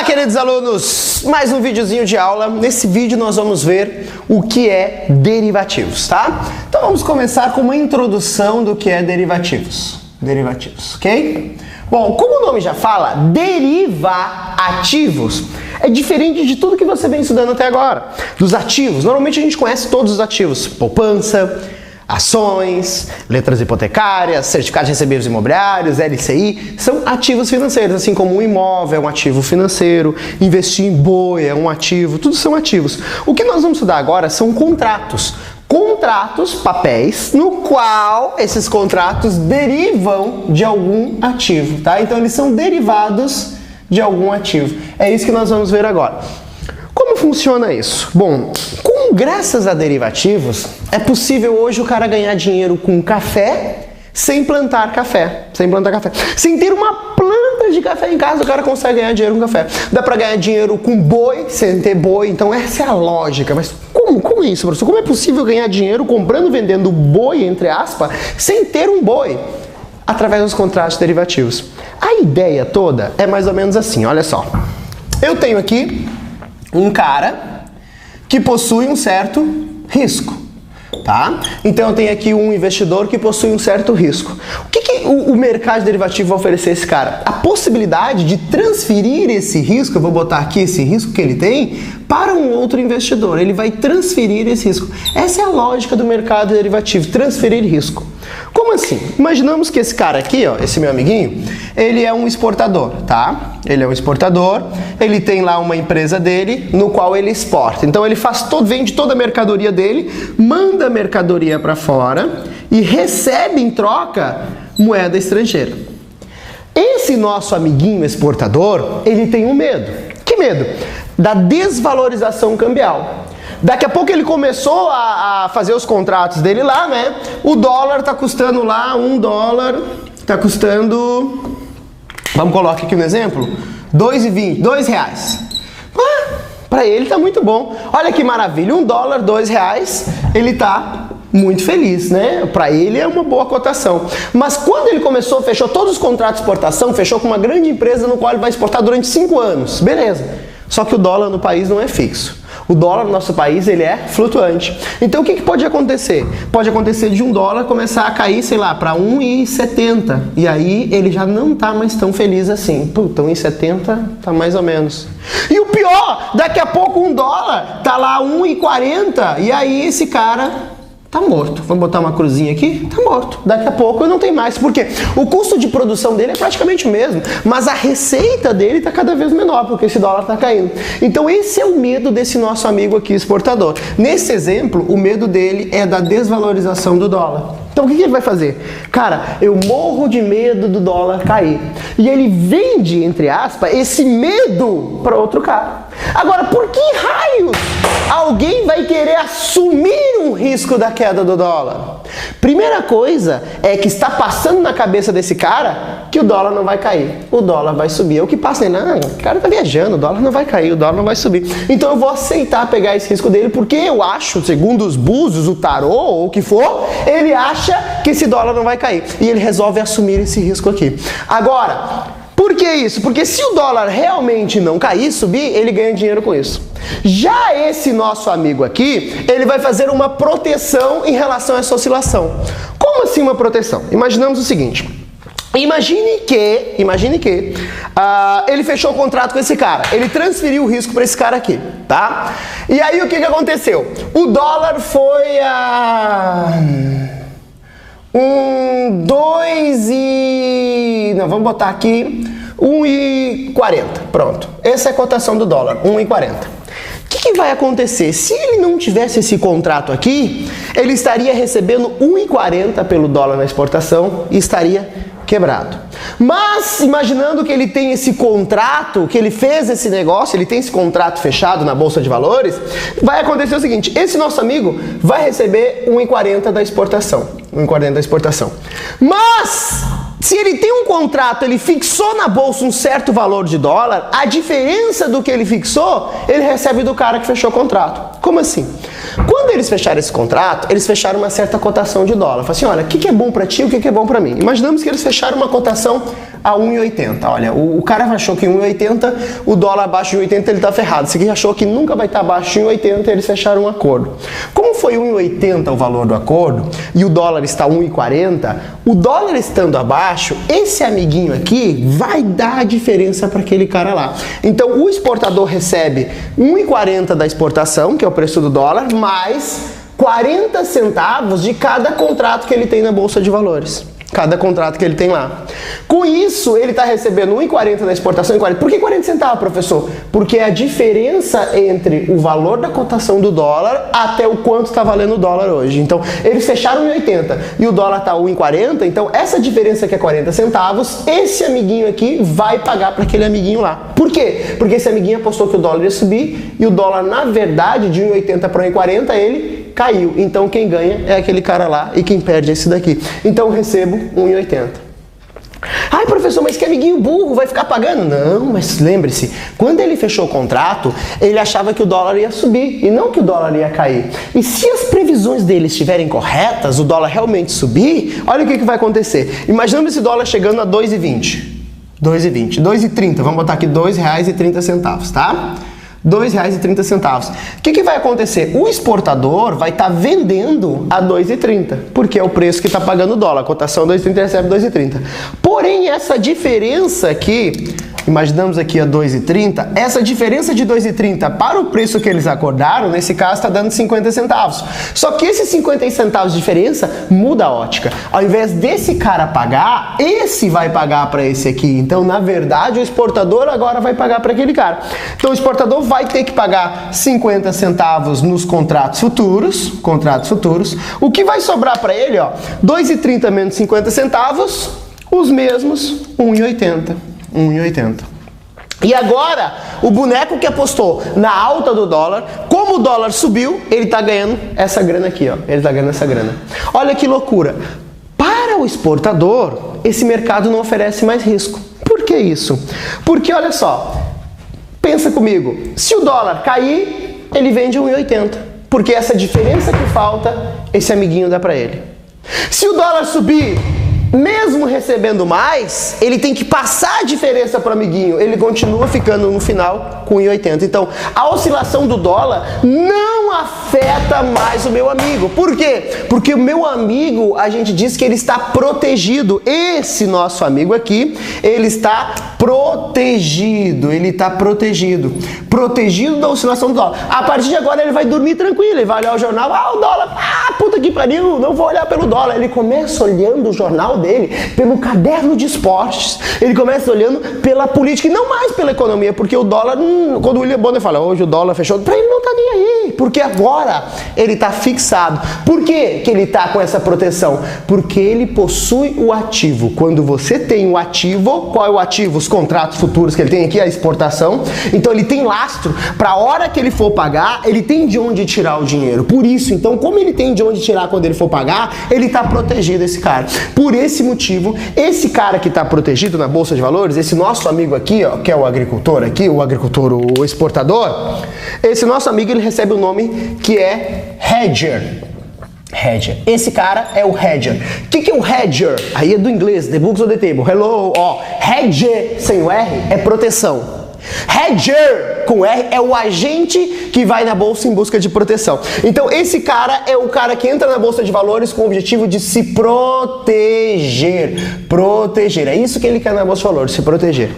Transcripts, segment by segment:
Olá, queridos alunos! Mais um videozinho de aula. Nesse vídeo nós vamos ver o que é derivativos, tá? Então vamos começar com uma introdução do que é derivativos. Derivativos, ok? Bom, como o nome já fala, derivativos é diferente de tudo que você vem estudando até agora. Dos ativos, normalmente a gente conhece todos os ativos. Poupança, ações, letras hipotecárias, certificados de recebíveis imobiliários, LCI, são ativos financeiros, assim como um imóvel é um ativo financeiro, investir em boi é um ativo, tudo são ativos. O que nós vamos estudar agora são contratos. Contratos, papéis, no qual esses contratos derivam de algum ativo, tá? Então eles são derivados de algum ativo. É isso que nós vamos ver agora. Como funciona isso? Bom, graças a derivativos, é possível hoje o cara ganhar dinheiro com café sem plantar café. Sem ter uma planta de café em casa, o cara consegue ganhar dinheiro com café. Dá pra ganhar dinheiro com boi, sem ter boi. Então essa é a lógica. Mas como é isso, professor? Como é possível ganhar dinheiro comprando e vendendo boi, entre aspas, sem ter um boi? Através dos contratos derivativos. A ideia toda é mais ou menos assim, olha só. Eu tenho aqui um cara que possui um certo risco, tá? Então eu tenho aqui um investidor que possui um certo risco. O que o mercado de derivativo vai oferecer a esse cara? A possibilidade de transferir esse risco, eu vou botar aqui esse risco que ele tem, para um outro investidor. Ele vai transferir esse risco. Essa é a lógica do mercado de derivativo, transferir risco. Como assim? Imaginamos que esse cara aqui, ó, esse meu amiguinho, ele é um exportador, tá? Ele é um exportador, ele tem lá uma empresa dele no qual ele exporta. Então ele vende toda a mercadoria dele, manda a mercadoria para fora e recebe em troca moeda estrangeira. Esse nosso amiguinho exportador, ele tem um medo. Que medo? Da desvalorização cambial. Daqui a pouco ele começou a fazer os contratos dele lá, né? O dólar tá custando lá, $1 tá custando, vamos colocar aqui um exemplo, R$2,20, para ele tá muito bom. Olha que maravilha, $1, R$2, ele tá muito feliz, né? Para ele é uma boa cotação. Mas quando ele começou, fechou todos os contratos de exportação, fechou com uma grande empresa no qual ele vai exportar durante 5 anos, beleza. Só que o dólar no país não é fixo. O dólar no nosso país, ele é flutuante. Então o que pode acontecer? Pode acontecer de $1 começar a cair, sei lá, para 1,70. E aí ele já não tá mais tão feliz assim. Puta, 1,70 tá mais ou menos. E o pior, daqui a pouco $1 tá lá 1,40. E aí esse cara tá morto. Vamos botar uma cruzinha aqui? Tá morto. Daqui a pouco eu não tenho mais. Por quê? O custo de produção dele é praticamente o mesmo, mas a receita dele tá cada vez menor, porque esse dólar tá caindo. Então esse é o medo desse nosso amigo aqui exportador. Nesse exemplo, o medo dele é da desvalorização do dólar. Então o que ele vai fazer? Cara, eu morro de medo do dólar cair. E ele vende, entre aspas, esse medo para outro cara. Agora, por que raios alguém vai querer assumir um risco da queda do dólar? Primeira coisa é que está passando na cabeça desse cara que o dólar não vai cair, o dólar vai subir. É o que passa, não, o cara tá viajando, o dólar não vai cair, o dólar não vai subir. Então eu vou aceitar pegar esse risco dele porque eu acho, segundo os búzios, o tarô ou o que for, ele acha que esse dólar não vai cair. E ele resolve assumir esse risco aqui. Agora, por que isso? Porque se o dólar realmente não cair, subir, ele ganha dinheiro com isso. Já esse nosso amigo aqui, ele vai fazer uma proteção em relação a essa oscilação. Como assim uma proteção? Imaginamos o seguinte. Imagine que ele fechou o contrato com esse cara, ele transferiu o risco para esse cara aqui, tá? E aí o que aconteceu? O dólar foi a... vamos botar aqui 1,40, pronto. Essa é a cotação do dólar, 1,40. O que vai acontecer? Se ele não tivesse esse contrato aqui, ele estaria recebendo 1,40 pelo dólar na exportação e estaria quebrado. Mas, imaginando que ele tem esse contrato, que ele fez esse negócio, ele tem esse contrato fechado na Bolsa de Valores, vai acontecer o seguinte, esse nosso amigo vai receber 1,40 da exportação. 1,40 da exportação. Mas, se ele tem um contrato, ele fixou na bolsa um certo valor de dólar, a diferença do que ele fixou, ele recebe do cara que fechou o contrato. Como assim? Quando eles fecharam esse contrato, eles fecharam uma certa cotação de dólar. Falaram assim, olha, o que é bom para ti e o que é bom para mim? Imaginamos que eles fecharam uma cotação a 1,80. Olha, o cara achou que em 1,80 o dólar abaixo de 1,80 ele tá ferrado. Esse aqui achou que nunca vai estar abaixo de 1,80 e eles fecharam um acordo. Como foi 1,80 o valor do acordo e o dólar está 1,40, o dólar estando abaixo, esse amiguinho aqui vai dar a diferença para aquele cara lá. Então o exportador recebe 1,40 da exportação, que é o preço do dólar, mais 40 centavos de cada contrato que ele tem na Bolsa de Valores. Cada contrato que ele tem lá. Com isso, ele está recebendo 1,40 da exportação e 40. Por que 40 centavos, professor? Porque é a diferença entre o valor da cotação do dólar até o quanto está valendo o dólar hoje. Então, eles fecharam 1,80 e o dólar está 1,40, então essa diferença que é 40 centavos, esse amiguinho aqui vai pagar para aquele amiguinho lá. Por quê? Porque esse amiguinho apostou que o dólar ia subir e o dólar, na verdade, de 1,80 para 1,40, ele caiu. Então quem ganha é aquele cara lá e quem perde é esse daqui. Então eu recebo 1,80. Ai, professor, mas que amiguinho burro, vai ficar pagando? Não, mas lembre-se, quando ele fechou o contrato, ele achava que o dólar ia subir e não que o dólar ia cair. E se as previsões dele estiverem corretas, o dólar realmente subir, olha o que vai acontecer. Imaginamos esse dólar chegando a 2,20. 2,20, 2,30, vamos botar aqui R$2,30, tá? R$2,30. O que vai acontecer? O exportador vai estar vendendo a 2,30, porque é o preço que está pagando o dólar. A cotação 2,30 recebe 2,30. Porém, essa diferença aqui, imaginamos aqui a 2,30, essa diferença de 2,30 para o preço que eles acordaram, nesse caso está dando 50 centavos. Só que esses 50 centavos de diferença muda a ótica. Ao invés desse cara pagar, esse vai pagar para esse aqui. Então, na verdade, o exportador agora vai pagar para aquele cara. Então, o exportador vai ter que pagar 50 centavos nos contratos futuros. O que vai sobrar para ele, ó, 2,30 menos 50 centavos, os mesmos 1,80. 1,80. E agora, o boneco que apostou na alta do dólar, como o dólar subiu, ele tá ganhando essa grana aqui, ó. Ele tá ganhando essa grana. Olha que loucura. Para o exportador, esse mercado não oferece mais risco. Por que isso? Porque, olha só, pensa comigo, se o dólar cair, ele vende 1,80. Porque essa diferença que falta, esse amiguinho dá para ele. Se o dólar subir, mesmo recebendo mais, ele tem que passar a diferença para o amiguinho. Ele continua ficando no final com 1,80. Então, a oscilação do dólar não afeta mais o meu amigo. Por quê? Porque o meu amigo, a gente diz que ele está protegido. Esse nosso amigo aqui, ele está protegido. Ele está protegido. Protegido da oscilação do dólar. A partir de agora, ele vai dormir tranquilo. Ele vai olhar o jornal. Ah, o dólar. Ah, puta que pariu. Não vou olhar pelo dólar. Ele começa olhando o jornal dele pelo caderno de esportes. Ele começa olhando pela política e não mais pela economia, porque o dólar, quando o William Bonner fala, hoje o dólar fechou, pra ele não tá nem aí, porque agora ele tá fixado. Por que que ele tá com essa proteção? Porque ele possui o ativo. Quando você tem o ativo, qual é o ativo? Os contratos futuros que ele tem aqui, a exportação. Então ele tem lastro, pra hora que ele for pagar, ele tem de onde tirar o dinheiro. Por isso, então, como ele tem de onde tirar quando ele for pagar, ele tá protegido, esse cara. Por esse motivo, esse cara que está protegido na Bolsa de Valores, esse nosso amigo aqui, ó, que é o agricultor aqui, o exportador, esse nosso amigo, ele recebe um nome que é hedger. Hedger. Esse cara é o hedger. O que é o hedger? Aí é do inglês, the books on the table. Hello, ó. Hedger, sem o R, é proteção. Hedger, com R, é o agente que vai na bolsa em busca de proteção. Então, esse cara é o cara que entra na Bolsa de Valores com o objetivo de se proteger. Proteger. É isso que ele quer na Bolsa de Valores, se proteger.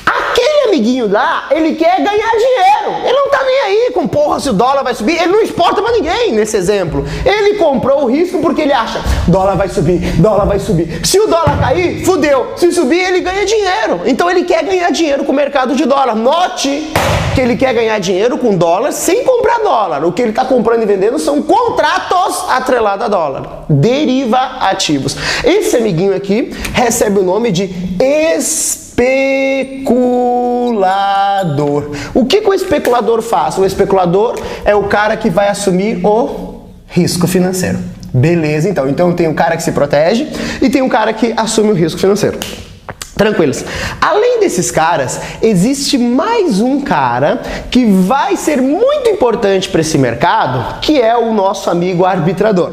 Aquele amiguinho lá, ele quer ganhar dinheiro. Ele não tá nem aí com porra se o dólar vai subir. Ele não exporta pra ninguém nesse exemplo. Ele comprou o risco porque ele acha, dólar vai subir, dólar vai subir. Se o dólar cair, fudeu. Se subir, ele ganha dinheiro. Então ele quer ganhar dinheiro com o mercado de dólar. Note que ele quer ganhar dinheiro com dólar sem comprar dólar. O que ele tá comprando e vendendo são contratos atrelados a dólar. Derivativos. Esse amiguinho aqui recebe o nome de especulador. O que o especulador faz? O especulador é o cara que vai assumir o risco financeiro. Beleza, então. Então tem um cara que se protege e tem um cara que assume o risco financeiro. Tranquilos. Além desses caras, existe mais um cara que vai ser muito importante para esse mercado, que é o nosso amigo arbitrador.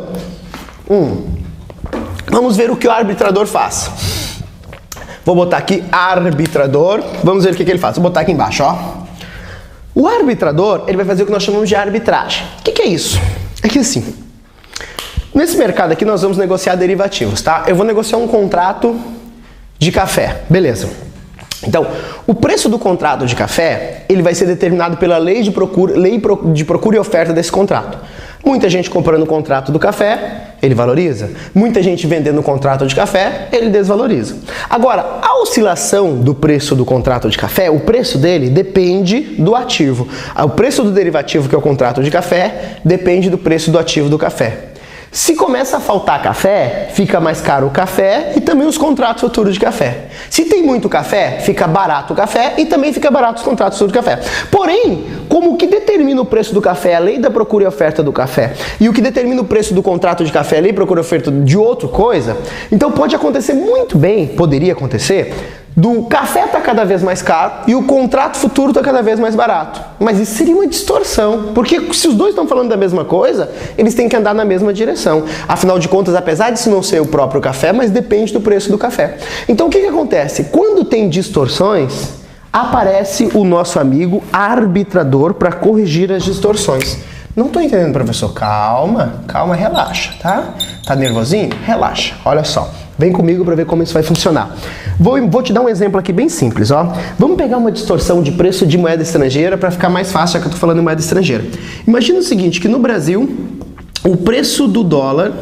Vamos ver o que o arbitrador faz. Vou botar aqui arbitrador. Vamos ver o que ele faz. Vou botar aqui embaixo, ó. O arbitrador, ele vai fazer o que nós chamamos de arbitragem. O que é isso? É que assim, nesse mercado aqui nós vamos negociar derivativos, tá? Eu vou negociar um contrato de café, beleza. Então, o preço do contrato de café, ele vai ser determinado pela lei de procura e oferta desse contrato. Muita gente comprando o contrato do café, ele valoriza. Muita gente vendendo o contrato de café, ele desvaloriza. Agora, a oscilação do preço do contrato de café, o preço dele depende do ativo. O preço do derivativo, que é o contrato de café, depende do preço do ativo do café. Se começa a faltar café, fica mais caro o café e também os contratos futuros de café. Se tem muito café, fica barato o café e também fica barato os contratos futuros de café. Porém, como o que determina o preço do café é a lei da procura e oferta do café e o que determina o preço do contrato de café é a lei da procura e oferta de outra coisa, então pode acontecer muito bem, poderia acontecer, do café tá cada vez mais caro e o contrato futuro tá cada vez mais barato. Mas isso seria uma distorção, porque se os dois estão falando da mesma coisa, eles têm que andar na mesma direção. Afinal de contas, apesar de isso não ser o próprio café, mas depende do preço do café. Então o que acontece? Quando tem distorções, aparece o nosso amigo arbitrador para corrigir as distorções. Não estou entendendo, professor. Calma, calma, relaxa, tá? Tá nervosinho? Relaxa, olha só. Vem comigo para ver como isso vai funcionar. Vou te dar um exemplo aqui bem simples, ó. Vamos pegar uma distorção de preço de moeda estrangeira para ficar mais fácil, já que eu estou falando em moeda estrangeira. Imagina o seguinte, que no Brasil, o preço do dólar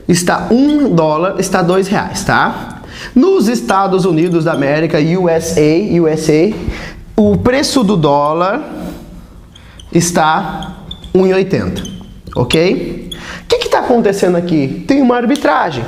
está $1 está R$2, tá? Nos Estados Unidos da América, USA, o preço do dólar está R$1,80, ok? O que está acontecendo aqui? Tem uma arbitragem.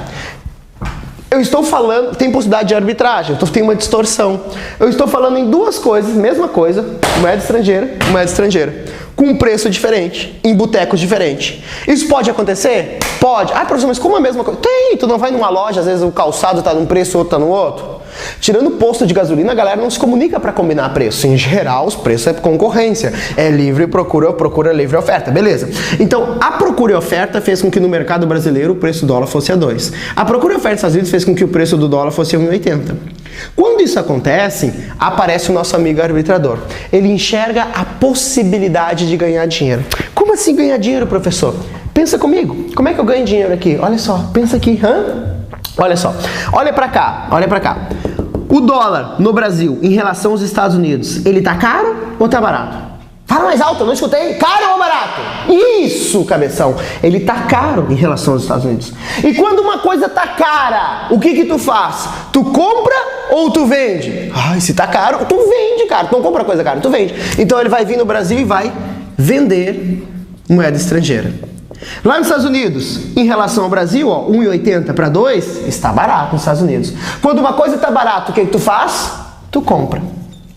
Eu estou falando, tem possibilidade de arbitragem, então tem uma distorção. Eu estou falando em duas coisas, mesma coisa, moeda estrangeira, com um preço diferente, em botecos diferentes. Isso pode acontecer? Pode. Ah, professor, mas como a mesma coisa? Tem, tu não vai numa loja, às vezes o calçado está num preço, o outro está no outro. Tirando o posto de gasolina, a galera não se comunica para combinar preço. Em geral, os preços é concorrência. É livre procura livre oferta, beleza. Então, a procura e oferta fez com que no mercado brasileiro o preço do dólar fosse a 2. A procura e oferta dos Estados Unidos fez com que o preço do dólar fosse a 1,80. Quando isso acontece, aparece o nosso amigo arbitrador. Ele enxerga a possibilidade de ganhar dinheiro. Como assim ganhar dinheiro, professor? Pensa comigo. Como é que eu ganho dinheiro aqui? Olha só, pensa aqui. Olha só, olha pra cá. O dólar no Brasil em relação aos Estados Unidos, ele tá caro ou tá barato? Fala mais alto, eu não escutei. Caro ou barato? Isso, cabeção. Ele tá caro em relação aos Estados Unidos. E quando uma coisa tá cara, o que tu faz? Tu compra ou tu vende? Ai, se tá caro, tu vende, cara. Tu não compra coisa cara, tu vende. Então ele vai vir no Brasil e vai vender moeda estrangeira. Lá nos Estados Unidos, em relação ao Brasil, ó, 1,80 para 2, está barato nos Estados Unidos. Quando uma coisa está barata, o que tu faz? Tu compra.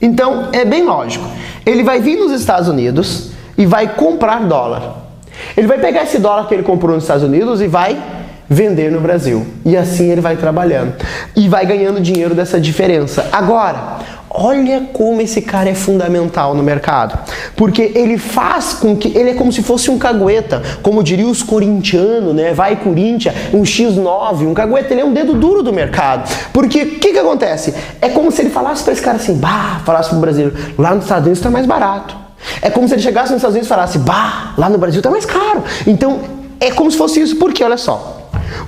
Então, é bem lógico. Ele vai vir nos Estados Unidos e vai comprar dólar. Ele vai pegar esse dólar que ele comprou nos Estados Unidos e vai vender no Brasil. E assim ele vai trabalhando. E vai ganhando dinheiro dessa diferença. Agora, olha como esse cara é fundamental no mercado, porque ele faz com que, ele é como se fosse um cagueta, como diriam os corintianos, né? Vai Corinthians, um X9, um cagueta, ele é um dedo duro do mercado, porque o que acontece? É como se ele falasse para esse cara assim, falasse pro brasileiro, lá nos Estados Unidos está mais barato. É como se ele chegasse nos Estados Unidos e falasse, lá no Brasil está mais caro. Então, é como se fosse isso, porque olha só,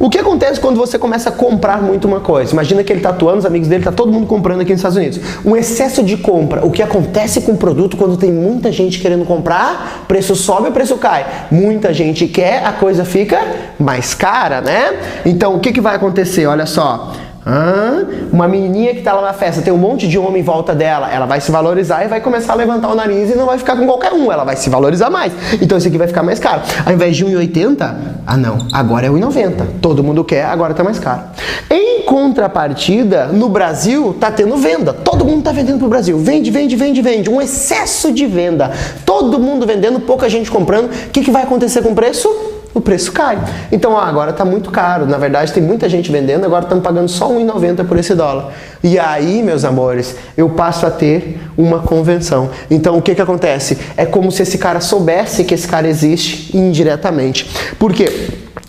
o que acontece quando você começa a comprar muito uma coisa? Imagina que ele está atuando, os amigos dele, está todo mundo comprando aqui nos Estados Unidos. Um excesso de compra. O que acontece com o produto quando tem muita gente querendo comprar, preço sobe, o preço cai. Muita gente quer, a coisa fica mais cara, né? Então, o que vai acontecer? Olha só. Uma menininha que está lá na festa, tem um monte de homem em volta dela, ela vai se valorizar e vai começar a levantar o nariz e não vai ficar com qualquer um, ela vai se valorizar mais. Então esse aqui vai ficar mais caro. Ao invés de 1,80, não, agora é 1,90. Todo mundo quer, agora está mais caro. Em contrapartida, no Brasil está tendo venda. Todo mundo está vendendo para o Brasil. Vende. Um excesso de venda. Todo mundo vendendo, pouca gente comprando. O que vai acontecer com o preço? O preço cai. Então, agora está muito caro. Na verdade, tem muita gente vendendo, agora estamos pagando só R$1,90 por esse dólar. E aí, meus amores, eu passo a ter uma convenção. Então, o que acontece? É como se esse cara soubesse que esse cara existe indiretamente. Por quê?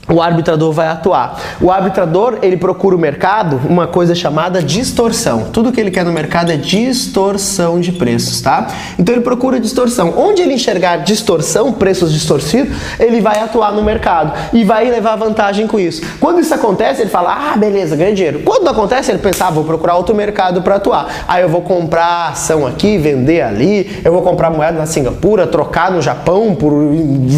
o arbitrador vai atuar. O arbitrador, ele procura o mercado uma coisa chamada distorção. Tudo que ele quer no mercado é distorção de preços, tá? Então ele procura distorção. Onde ele enxergar distorção, preços distorcidos, ele vai atuar no mercado e vai levar vantagem com isso. Quando isso acontece, ele fala, ah, beleza, ganha dinheiro. Quando não acontece, ele pensa, ah, vou procurar outro mercado para atuar. Aí eu vou comprar ação aqui, vender ali, eu vou comprar moeda na Singapura, trocar no Japão,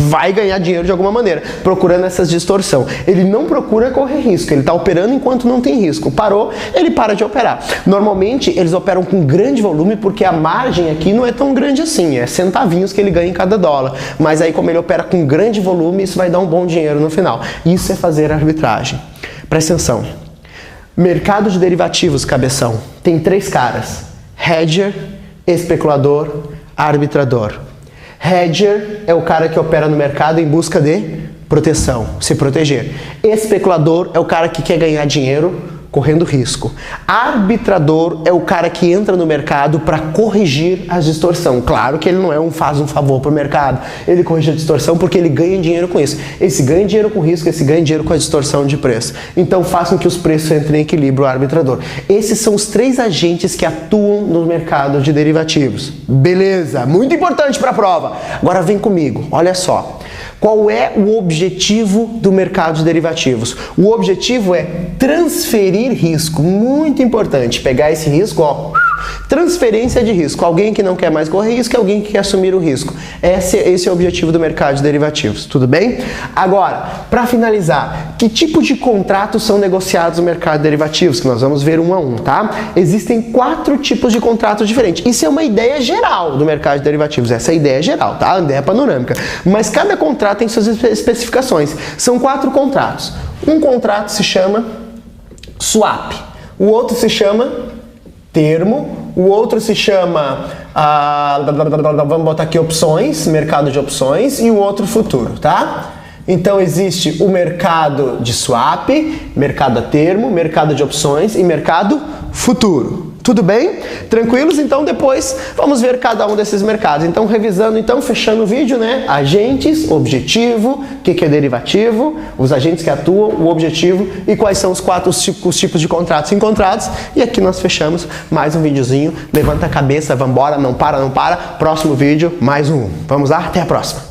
vai ganhar dinheiro de alguma maneira, procurando essas distorções. Ele não procura correr risco, ele está operando enquanto não tem risco. Parou, ele para de operar. Normalmente, eles operam com grande volume porque a margem aqui não é tão grande assim, é centavinhos que ele ganha em cada dólar. Mas aí, como ele opera com grande volume, isso vai dar um bom dinheiro no final. Isso é fazer arbitragem. Presta atenção. Mercado de derivativos, cabeção, tem 3 caras: hedger, especulador, arbitrador. Hedger é o cara que opera no mercado em busca de proteção, se proteger. Especulador é o cara que quer ganhar dinheiro correndo risco. Arbitrador é o cara que entra no mercado para corrigir a distorção. Claro que ele não faz um favor para o mercado, ele corrige a distorção porque ele ganha dinheiro com isso. Esse ganha dinheiro com risco, esse ganha dinheiro com a distorção de preço. Então façam que os preços entrem em equilíbrio, o arbitrador. Esses são os 3 agentes que atuam no mercado de derivativos. Beleza, muito importante para a prova. Agora vem comigo, olha só. Qual é o objetivo do mercado de derivativos? O objetivo é transferir risco. Muito importante, pegar esse risco, ó, transferência de risco. Alguém que não quer mais correr risco é alguém que quer assumir o risco. Esse é o objetivo do mercado de derivativos, tudo bem? Agora, para finalizar, que tipo de contratos são negociados no mercado de derivativos? Que nós vamos ver um a um, tá? Existem 4 tipos de contratos diferentes. Isso é uma ideia geral do mercado de derivativos. Essa é a ideia geral, tá? A ideia panorâmica. Mas cada contrato tem suas especificações. São 4 contratos. Um contrato se chama swap, o outro se chama termo, o outro se chama, vamos botar aqui opções, mercado de opções, e o outro futuro, tá? Então existe o mercado de swap, mercado a termo, mercado de opções e mercado futuro. Tudo bem? Tranquilos? Então depois vamos ver cada um desses mercados. Então revisando, então fechando o vídeo, né? Agentes, objetivo, o que é derivativo, os agentes que atuam, o objetivo e quais são os tipos de contratos encontrados. E aqui nós fechamos mais um videozinho. Levanta a cabeça, vambora, não para, não para. Próximo vídeo, mais um. Vamos lá? Até a próxima!